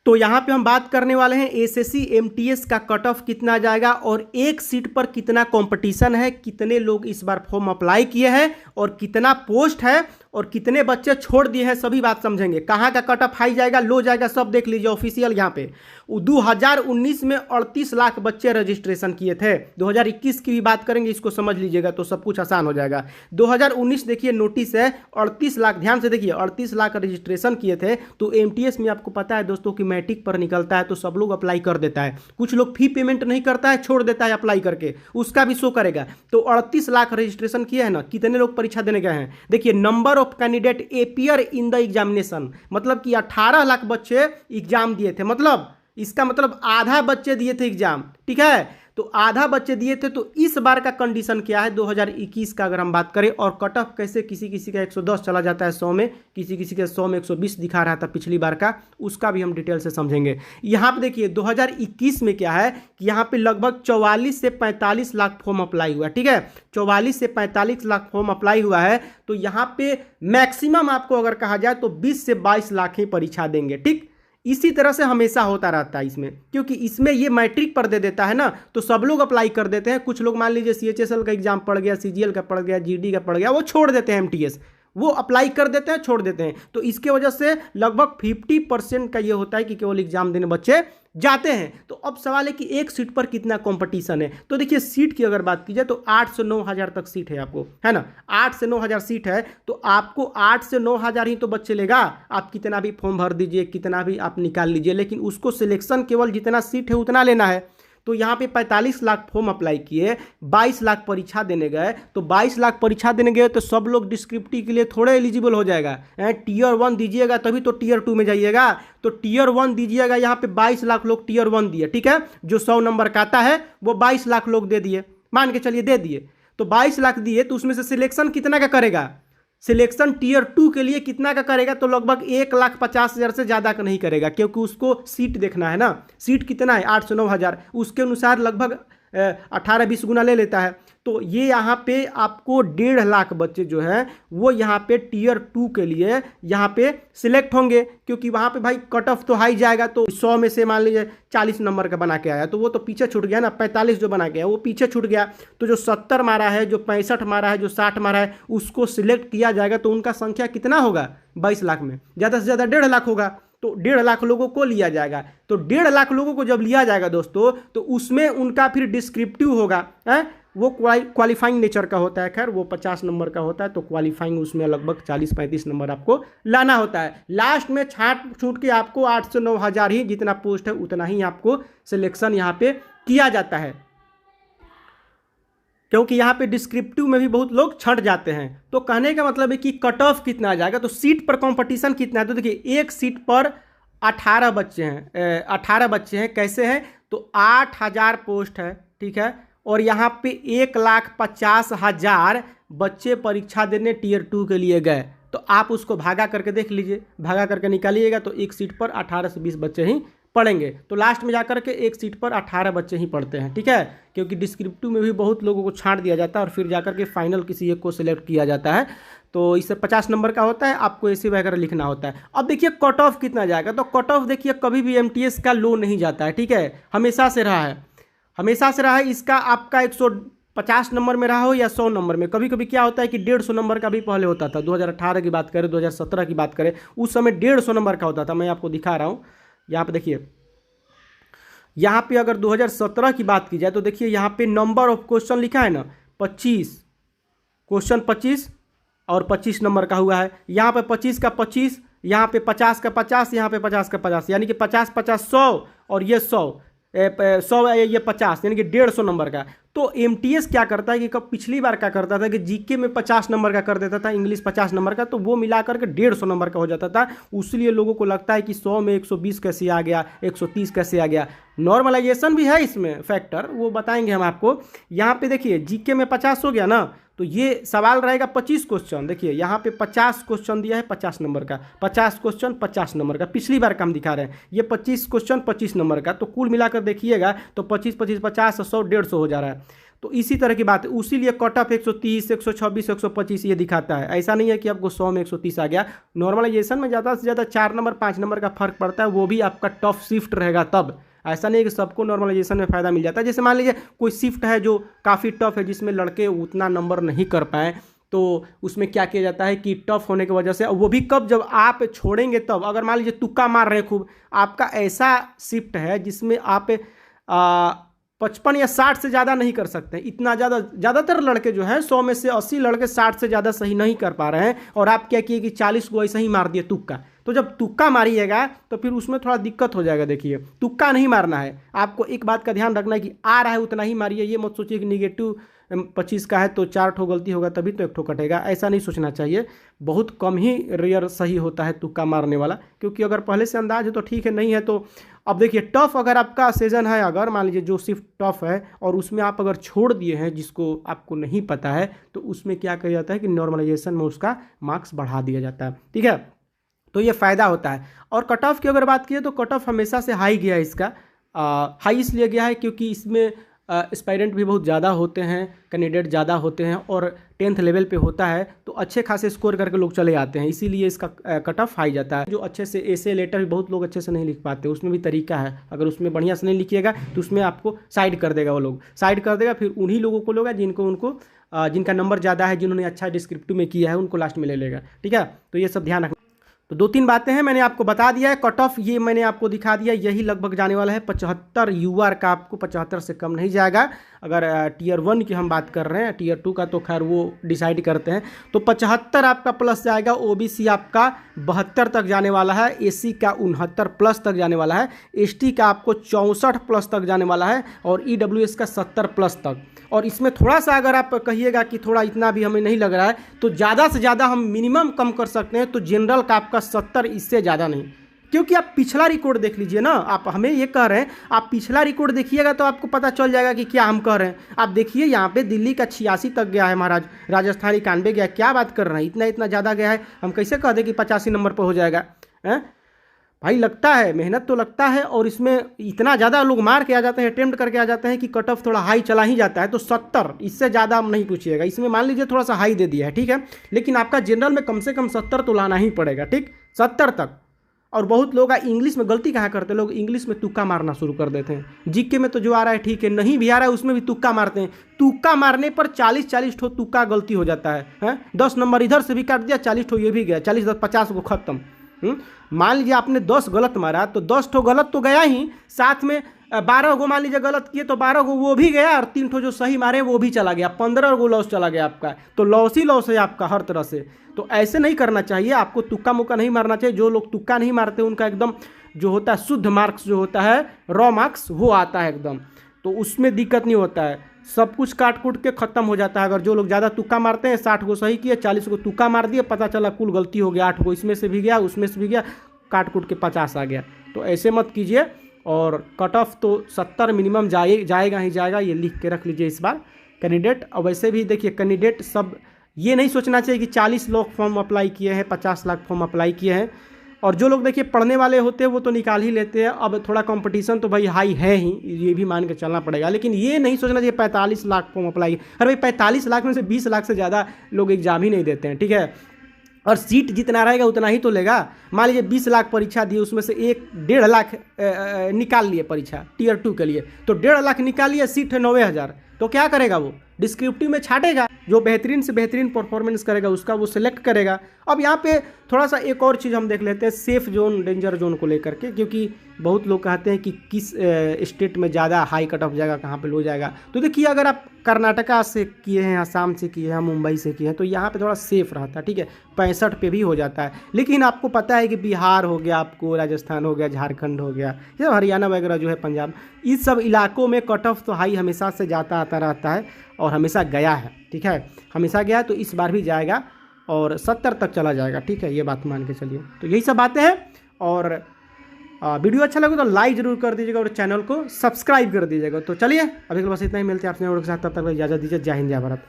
तो यहाँ पे हम बात करने वाले हैं एसएससी एमटीएस का कट ऑफ कितना जाएगा और एक सीट पर कितना कंपटीशन है, कितने लोग इस बार फॉर्म अप्लाई किए हैं और कितना पोस्ट है और कितने बच्चे छोड़ दिए हैं, सभी बात समझेंगे। कहाँ का कट ऑफ हाई जाएगा, लो जाएगा, सब देख लीजिए ऑफिशियल यहाँ पे। 2019 में 38 लाख बच्चे रजिस्ट्रेशन किए थे। 2021 की भी बात करेंगे, इसको समझ लीजिएगा तो सब कुछ आसान हो जाएगा। 2019 देखिए नोटिस है 38 लाख, ध्यान से देखिए 38 लाख रजिस्ट्रेशन किए थे। तो एमटीएस में आपको पता है दोस्तों कि मैट्रिक पर निकलता है तो सब लोग अप्लाई कर देता है, कुछ लोग फी पेमेंट नहीं करता है, छोड़ देता है अप्लाई करके, उसका भी शो करेगा। तो 38 लाख रजिस्ट्रेशन किए हैं ना, कितने लोग परीक्षा देने गए हैं देखिए। Number of candidate appear in the examination, मतलब कि 18 लाख बच्चे एग्जाम दिए थे, मतलब इसका मतलब आधा बच्चे दिए थे एग्जाम, ठीक है। तो आधा बच्चे दिए थे। तो इस बार का कंडीशन क्या है 2021 का अगर हम बात करें, और कट ऑफ कैसे किसी किसी का 110 चला जाता है 100 में, किसी किसी का 100 में 120 दिखा रहा था पिछली बार का, उसका भी हम डिटेल से समझेंगे। यहाँ पे देखिए 2021 में क्या है कि यहाँ पे लगभग 44 से 45 लाख फॉर्म अप्लाई हुआ है, ठीक है। 44 से 45 लाख फॉर्म अप्लाई हुआ है। तो यहाँ पे मैक्सिमम आपको अगर कहा जाए तो 20 से 22 लाख ही परीक्षा देंगे, ठीक। इसी तरह से हमेशा होता रहता है इसमें, क्योंकि इसमें ये मैट्रिक पर दे देता है ना, तो सब लोग अप्लाई कर देते हैं। कुछ लोग मान लीजिए सीएचएसएल का एग्जाम पड़ गया, सीजीएल का पड़ गया, जीडी का पड़ गया, वो छोड़ देते हैं एमटीएस, वो अप्लाई कर देते हैं, छोड़ देते हैं। तो इसके वजह से लगभग 50% का ये होता है कि केवल एग्जाम देने बच्चे जाते हैं। तो अब सवाल है कि एक सीट पर कितना कंपटीशन है। तो देखिए सीट की अगर बात की जाए तो 8 से 9 हज़ार तक सीट है आपको, है ना। 8 से 9 हज़ार सीट है, तो आपको 8 से 9 हज़ार ही तो बच्चे लेगा। आप कितना भी फॉर्म भर दीजिए, कितना भी आप निकाल लीजिए, लेकिन उसको सिलेक्शन केवल जितना सीट है उतना लेना है। तो यहाँ पे 45 लाख फॉर्म अप्लाई किए, 22 लाख परीक्षा देने गए। तो 22 लाख परीक्षा देने गए तो सब लोग डिस्क्रिप्टिव के लिए थोड़े एलिजिबल हो जाएगा। टीयर 1 दीजिएगा तभी तो टीयर 2 में जाइएगा। तो टीयर 1 दीजिएगा, यहाँ पे 22 लाख लोग टीयर 1 दिए, ठीक है। जो 100 नंबर का आता है वो 22 लाख लोग दे दिए, मान के चलिए दे दिए। तो 22 लाख दिए, तो उसमें से सिलेक्शन कितना का करेगा, सिलेक्शन टीयर 2 के लिए कितना का करेगा, तो लगभग 1,50,000 से ज़्यादा का नहीं करेगा, क्योंकि उसको सीट देखना है ना। सीट कितना है 8 से 9 हज़ार, उसके अनुसार लगभग 18-20 गुना ले लेता है। तो ये यहाँ पे आपको 1.5 लाख बच्चे जो हैं वो यहाँ पे टीयर 2 के लिए यहाँ पे सिलेक्ट होंगे, क्योंकि वहाँ पे भाई कट ऑफ तो हाई जाएगा। तो 100 में से मान लीजिए 40 नंबर का बना के आया तो वो तो पीछे छूट गया ना, 45 जो बना के आया वो पीछे छूट गया। तो जो 70 मारा है, जो 65 मारा है, जो 60 मारा है, उसको सिलेक्ट किया जाएगा। तो उनका संख्या कितना होगा 22 लाख में, ज़्यादा से ज़्यादा 1.5 लाख होगा। तो 1.5 लाख लोगों को लिया जाएगा। तो 1.5 लाख लोगों को जब लिया जाएगा दोस्तों, तो उसमें उनका फिर डिस्क्रिप्टिव होगा, है वो क्वालिफाइंग नेचर का होता है। खैर वो 50 नंबर का होता है, तो क्वालिफाइंग उसमें लगभग 40-35 नंबर आपको लाना होता है। लास्ट में छाट छूट के आपको 8 से 9 हज़ार ही जितना पोस्ट है उतना ही आपको सिलेक्शन यहाँ पे किया जाता है, क्योंकि यहाँ पे डिस्क्रिप्टिव में भी बहुत लोग छट जाते हैं। तो कहने का मतलब है कि कट ऑफ कितना आ जाएगा, तो सीट पर कंपटीशन कितना है। तो देखिए एक सीट पर 18 बच्चे हैं, 18 बच्चे हैं। कैसे हैं, तो 8,000 पोस्ट है, ठीक है। और यहाँ पे 1,50,000 बच्चे परीक्षा देने टीयर 2 के लिए गए। तो आप उसको भागा करके देख लीजिए, भागा करके निकालिएगा तो एक सीट पर 18 से 20 बच्चे ही पढ़ेंगे। तो लास्ट में जाकर के एक सीट पर 18 बच्चे ही पढ़ते हैं, ठीक है। क्योंकि डिस्क्रिप्टिव में भी बहुत लोगों को छांट दिया जाता है और फिर जाकर के फाइनल किसी एक को सिलेक्ट किया जाता है। तो इससे 50 नंबर का होता है, आपको ऐसे वगैरह लिखना होता है। अब देखिए कट ऑफ कितना जाएगा, तो कट ऑफ देखिए कभी भी एमटीएस का लो नहीं जाता है, ठीक है। हमेशा से रहा है, हमेशा से रहा है। इसका आपका 150 नंबर में रहा हो या 100 नंबर में, कभी कभी क्या होता है कि 150 नंबर का भी पहले होता था। 2018 की बात करें, 2017 की बात करें, उस समय 150 नंबर का होता था। मैं आपको दिखा रहा हूँ, यहाँ पे देखिए, यहाँ पे अगर 2017 की बात की जाए तो देखिए यहाँ पे नंबर ऑफ क्वेश्चन लिखा है ना 25, क्वेश्चन 25 और 25 नंबर का हुआ है। यहाँ पे 25 का 25, यहाँ पे 50 का 50, यहाँ पे 50 का 50, यानी कि 50-50 100 और ये 100 ये 50, यानी कि 150 नंबर का। तो एमटीएस क्या करता है कि कब पिछली बार क्या करता था कि जीके में 50 नंबर का कर देता था, इंग्लिश 50 नंबर का, तो वो मिला करके 150 नंबर का हो जाता था। इसलिए लोगों को लगता है कि 100 में 120 कैसे आ गया, 130 कैसे आ गया। नॉर्मलाइजेशन भी है इसमें फैक्टर, वो बताएंगे हम आपको। यहाँ पे देखिए जीके में 50 हो गया ना, तो ये सवाल रहेगा 25 क्वेश्चन। देखिए यहाँ पे 50 क्वेश्चन दिया है 50 नंबर का, 50 क्वेश्चन 50 नंबर का, पिछली बार का हम दिखा रहे हैं। ये 25 क्वेश्चन 25 नंबर का, तो कुल मिलाकर देखिएगा तो 25, 25, 50, 100, 150 हो जा रहा है। तो इसी तरह की बात है, उसीलिए कट ऑफ 130, 126, 125 ये दिखाता है। ऐसा नहीं है कि आपको 100 में 130 आ गया। नॉर्मलाइजेशन में ज़्यादा से ज़्यादा 4 नंबर 5 नंबर का फर्क पड़ता है, वो भी आपका टफ शिफ्ट रहेगा तब। ऐसा नहीं है कि सबको नॉर्मलाइजेशन में फ़ायदा मिल जाता है। जैसे मान लीजिए कोई शिफ्ट है जो काफ़ी टफ है, जिसमें लड़के उतना नंबर नहीं कर पाए, तो उसमें क्या किया जाता है कि टफ होने की वजह से, वो भी कब, जब आप छोड़ेंगे तब। अगर मान लीजिए तुक्का मार रहे हैं खूब, आपका ऐसा शिफ्ट है जिसमें आप 55 या 60 से ज़्यादा नहीं कर सकते, इतना ज़्यादातर लड़के जो हैं 100 में से 80 लड़के 60 से ज़्यादा सही नहीं कर पा रहे हैं, और आप क्या किए कि 40 को ऐसे ही मार दिए तुक्का। तो जब तुक्का मारिएगा तो फिर उसमें थोड़ा दिक्कत हो जाएगा। देखिए, तुक्का नहीं मारना है आपको, एक बात का ध्यान रखना है कि आ रहा है उतना ही मारिए। ये मत सोचिए कि निगेटिव 25 का है तो 4 ठो गलती होगा तभी तो 1 ठो कटेगा, ऐसा नहीं सोचना चाहिए। बहुत कम ही रेयर सही होता है तुक्का मारने वाला, क्योंकि अगर पहले से अंदाज है तो ठीक है, नहीं है तो अब देखिए टफ अगर आपका सीजन है, अगर मान लीजिए जो शिफ्ट टफ है और उसमें आप अगर छोड़ दिए हैं जिसको आपको नहीं पता है, तो उसमें क्या किया जाता है कि नॉर्मलाइजेशन में उसका मार्क्स बढ़ा दिया जाता है। ठीक है, तो ये फ़ायदा होता है। और कट ऑफ की अगर बात की तो कट ऑफ हमेशा से हाई गया है इसका। हाई इसलिए गया है क्योंकि इसमें एस्पायरेंट भी बहुत ज़्यादा होते हैं, कैंडिडेट ज़्यादा होते हैं, और 10th लेवल पे होता है तो अच्छे खासे स्कोर करके लोग चले आते हैं, इसीलिए इसका कट ऑफ हाई जाता है। जो अच्छे से ऐसे लेटर भी बहुत लोग अच्छे से नहीं लिख पाते, उसमें भी तरीका है। अगर उसमें बढ़िया से नहीं लिखिएगा तो उसमें आपको साइड कर देगा, वो लोग साइड कर देगा, फिर उन्हीं लोगों को लोगा जिनका नंबर ज़्यादा है, जिन्होंने अच्छा डिस्क्रिप्टिव में किया है, उनको लास्ट में ले लेगा। ठीक है, तो ये सब ध्यान रखना। तो 2-3 बातें हैं, मैंने आपको बता दिया है। कट ऑफ ये मैंने आपको दिखा दिया, यही लगभग जाने वाला है 75 यूआर का, आपको 75 से कम नहीं जाएगा। अगर टियर 1 की हम बात कर रहे हैं, टियर 2 का तो खैर वो डिसाइड करते हैं, तो 75 आपका प्लस जाएगा। ओबीसी आपका 72 तक जाने वाला है, एसी का 69 प्लस तक जाने वाला है, एसटी का आपको 64 प्लस तक जाने वाला है, और ईडब्ल्यूएस का 70 प्लस तक। और इसमें थोड़ा सा अगर आप कहिएगा कि थोड़ा इतना भी हमें नहीं लग रहा है, तो ज़्यादा से ज़्यादा हम मिनिमम कम कर सकते हैं, तो जनरल का आपका 70, इससे ज़्यादा नहीं। क्योंकि आप पिछला रिकॉर्ड देख लीजिए ना, आप हमें ये कह रहे हैं, आप पिछला रिकॉर्ड देखिएगा तो आपको पता चल जाएगा कि क्या हम कह रहे हैं। आप देखिए यहाँ पे दिल्ली का 86 तक गया है महाराज, राजस्थान 91 गया, क्या बात कर रहे हैं, इतना ज़्यादा गया है। हम कैसे कह दें कि 85 नंबर पर हो जाएगा? भाई लगता है, मेहनत तो लगता है, और इसमें इतना ज़्यादा लोग मार के आ जाते हैं, अटेम्प्ट करके आ जाते हैं कि कट ऑफ थोड़ा हाई चला ही जाता है। तो 70, इससे ज़्यादा हम नहीं पूछिएगा। इसमें मान लीजिए थोड़ा सा हाई दे दिया है, ठीक है, लेकिन आपका जनरल में कम से कम 70 तो लाना ही पड़ेगा। ठीक, 70 तक। और बहुत लोग इंग्लिश में गलती कहाँ करते हैं, लोग इंग्लिश में तुक्का मारना शुरू कर देते हैं। जीके में तो जो आ रहा है ठीक है, नहीं भी आ रहा है उसमें भी तुक्का मारते हैं। तुक्का मारने पर 40 ठो तुक्का गलती हो जाता है। 10 नंबर इधर से भी काट दिया, 40 ठो ये भी गया, 40 10 50 को खत्म। मान लीजिए आपने 10 गलत मारा तो 10 ठो गलत तो गया ही, साथ में 12 गो मान लीजिए गलत किए तो 12 गो वो भी गया, और 3 ठो जो सही मारे वो भी चला गया, 15 गो लॉस चला गया आपका। तो लॉस ही लॉस है आपका हर तरह से। तो ऐसे नहीं करना चाहिए, आपको तुक्का मुक्का नहीं मारना चाहिए। जो लोग तुक्का नहीं मारते उनका एकदम जो होता है शुद्ध मार्क्स, जो होता है रॉ मार्क्स, वो आता है एकदम, तो उसमें दिक्कत नहीं होता है, सब कुछ काट कूट के खत्म हो जाता है। अगर जो लोग ज़्यादा तुक्का मारते हैं, 60 को सही किए, 40 को तुक्का मार दिए, पता चला कुल गलती हो गया 8 को, इसमें से भी गया उसमें से भी गया, काट कूट के 50 आ गया। तो ऐसे मत कीजिए। और कट ऑफ तो 70 मिनिमम जाएगा ही जाएगा, ये लिख के रख लीजिए इस बार। कैंडिडेट, और वैसे भी देखिए कैंडिडेट सब ये नहीं सोचना चाहिए कि 40 लाख फॉर्म अप्लाई किए हैं, 50 लाख फॉर्म अप्लाई किए हैं। और जो लोग देखिए पढ़ने वाले होते हैं वो तो निकाल ही लेते हैं। अब थोड़ा कंपटीशन तो भाई हाई है ही, ये भी मान के चलना पड़ेगा। लेकिन ये नहीं सोचना चाहिए 45 लाख फॉर्म अप्लाई, अरे भाई 45 लाख में से 20 लाख से ज़्यादा लोग एग्जाम ही नहीं देते हैं। ठीक है, और सीट जितना रहेगा उतना ही तो लेगा। मान लीजिए 20 लाख परीक्षा दी, उसमें से 1.5 लाख निकाल लिए परीक्षा टियर 2 के लिए, तो 1.5 लाख निकाल लिए, सीट है 90,000, तो क्या करेगा वो? डिस्क्रिप्टिव में छाटेगा, जो बेहतरीन से बेहतरीन परफॉर्मेंस करेगा उसका वो सिलेक्ट करेगा। अब यहाँ पे थोड़ा सा एक और चीज़ हम देख लेते हैं, सेफ जोन डेंजर जोन को लेकर के, क्योंकि बहुत लोग कहते हैं कि किस स्टेट में ज़्यादा हाई कट ऑफ जाएगा, कहाँ पे लो जाएगा। तो देखिए, अगर आप कर्नाटका से किए हैं, आसाम से किए हैं, मुंबई से किए हैं, तो यहाँ पे थोड़ा सेफ रहता है। ठीक है, 65 पे भी हो जाता है। लेकिन आपको पता है कि बिहार हो गया, आपको राजस्थान हो गया, झारखंड हो गया, या हरियाणा वगैरह जो है, पंजाब, इस सब इलाकों में कट ऑफ तो हाई हमेशा से जाता आता रहता है, और हमेशा गया है। ठीक है, हमेशा गया, तो इस बार भी जाएगा और 70 तक चला जाएगा। ठीक है, ये बात मान के चलिए। तो यही सब बातें हैं, और वीडियो अच्छा लगे तो लाइक जरूर कर दीजिएगा और चैनल को सब्सक्राइब कर दीजिएगा। तो चलिए, अभी के बस इतना ही, मिलते हैं आपसे के साथ, तब तक इजाज़त दीजिए। जय हिंद, जय भारत।